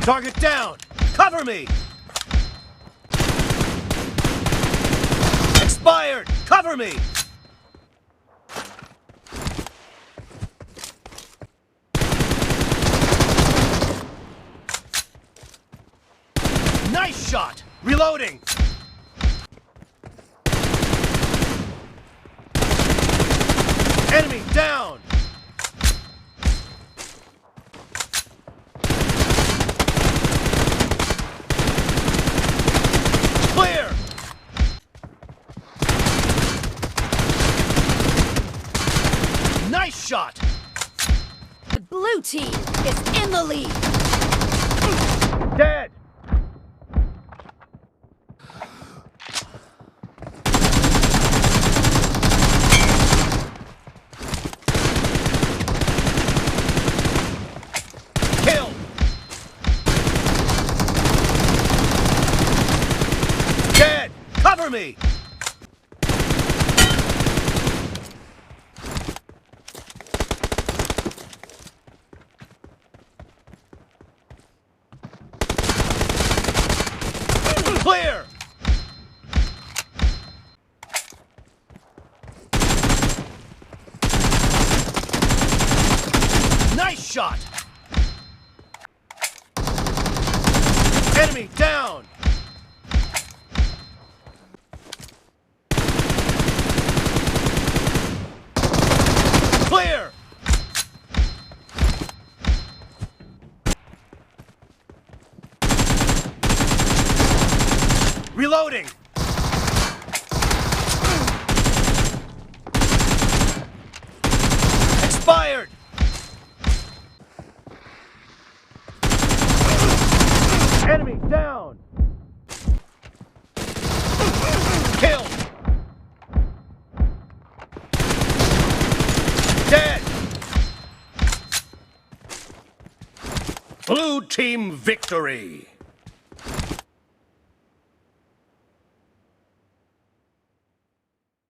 Target down! Cover me! Expired! Cover me! Nice shot! Reloading! Enemy down! Clear! Nice shot! The blue team is in the lead. Dead! Kill! Dead! Cover me! Clear! Nice shot! Enemy down! Clear! Reloading! Expired! Enemy down! Kill! Dead! Blue team victory!